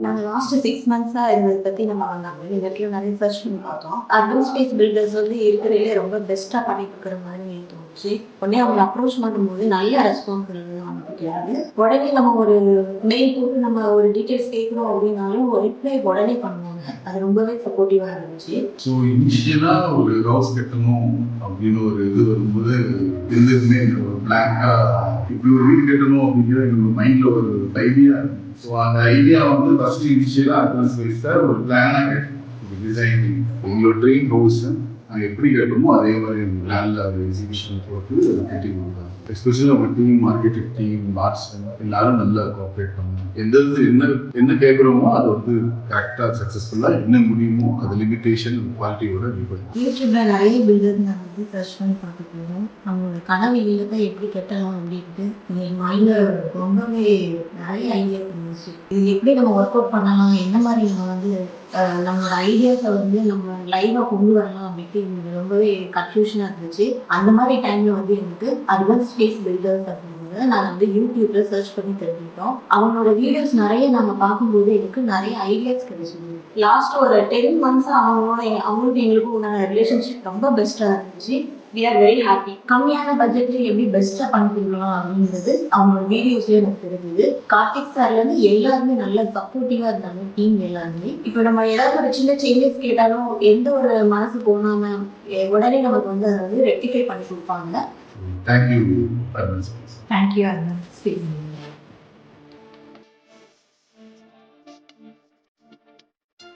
நாங்க லாஸ்ட் 6 மந்த்ஸா இத பத்தி நம்ம நெட்ல நிறைய சர்ச் பண்ணி பார்த்தோம். அர்பன் ஸ்பேஸ் பில்டர்ஸ் வந்து இருக்கிறதுலே ரொம்ப பெஸ்ட்டா பண்ணி குடுக்குற மாதிரி எனக்கு தோணுச்சு. உடனே அவங்க அப்ரோச் பண்ணும்போது நல்ல ரெஸ்பான்ஸ் நமக்கு கிடையாது. உடனே நம்ம ஒரு மெயில் போட்டு நம்ம ஒரு டீட்டெயில்ஸ் கேட்குறோம் அப்படின்னாலும் ரிப்ளை உடனே பண்ணுவாங்க. அது ரொம்பவே சப்போர்ட்டிவா இருந்துச்சு. ஸோ இனிஷியலா ஒரு ஹவுஸ் கட்டணும் அப்படின்னு ஒரு இது வரும்போது எதுவுமே ஒரு பிளாங்கா இப்படி ஒரு வீடு கட்டணும் அப்படிங்கிற எங்களோட மைண்ட்ல ஒரு ஐடியா இருக்கு. ஸோ அந்த ஐடியா வந்து ஃபர்ஸ்ட் இனிஷியலாக அட்வான்ஸ் பேஸாக ஒரு பிளானாக கட்டணும். டிசைனிங் எங்களோட ட்ரீம் ஹவுஸ் நாங்கள் எப்படி கட்டணுமோ அதே மாதிரி எங்கள் பிளானில் ஒரு எக்ஸிபிஷன் போட்டு அதை கட்டி கொடுத்தாங்க. எஸ்பெஷலி அவங்க டீம், ஆர்கிடெக்ட் டீம், ஆர்ட்ஸ் எல்லாரும் நல்லா கோஆப்ரேட் பண்ணாங்க. எந்த என்ன கேட்குறோமோ அதை வந்து கரெக்டாக சக்ஸஸ்ஃபுல்லாக என்ன முடியுமோ அது லிமிட்டேஷன் குவாலிட்டியோட யூடியூப்ல நிறைய பில்டர் நான் வந்து சர்ச் பண்ணி பார்த்துருக்கோம். அவங்களோட கனவு இல்லத்தை எப்படி கட்டலாம் அப்படின்ட்டு என் மைண்டில் ரொம்பவே நிறைய ஐடியா இருந்துச்சு. இது எப்படி நம்ம ஒர்க் அவுட் பண்ணலாம், என்ன மாதிரி நம்ம வந்து நம்மளோட ஐடியாஸை வந்து நம்ம லைவாக கொண்டு வரலாம் அப்படின்ட்டு எனக்கு ரொம்பவே கன்ஃபியூஷனாக இருந்துச்சு. அந்த மாதிரி டைமில் வந்து எனக்கு அட்வான்ஸ் ஸ்பேஸ் பில்டர்ஸ் அப்படிங்கிறத நான் வந்து யூடியூப்ல சர்ச் பண்ணி தெரிஞ்சுக்கிட்டோம். அவங்களோட வீடியோஸ் நிறைய நாங்கள் பார்க்கும்போது எனக்கு நிறைய ஐடியாஸ் கிடைச்சிது. லாஸ்ட் ஒரு 10 மந்த்ஸா அவங்களுக்கு எங்களுக்கும் உண்டான ரிலேஷன்ஷிப் ரொம்ப பெஸ்ட்டாக இருந்துச்சு. We are very happy. கம்மியான பட்ஜெட்ல எப்படி பெஸ்ட்டாக பண்ணி கொடுக்கலாம் அப்படின்றது அவங்களோட வீடியோஸ்லேயே எனக்கு தெரிஞ்சுது. கார்த்திக் சார்லேருந்து எல்லாருமே நல்ல சப்போர்ட்டிவாக இருந்தாங்க, டீம் எல்லாருமே. இப்போ நம்ம ஏதாவது ஒரு சின்ன சேஞ்சஸ் கேட்டாலும் எந்த ஒரு மனசு போகாம உடனே நமக்கு வந்து அதை வந்து ரெக்டிஃபை பண்ணி கொடுப்பாங்க. தேங்க்யூ. தேங்க்யூ.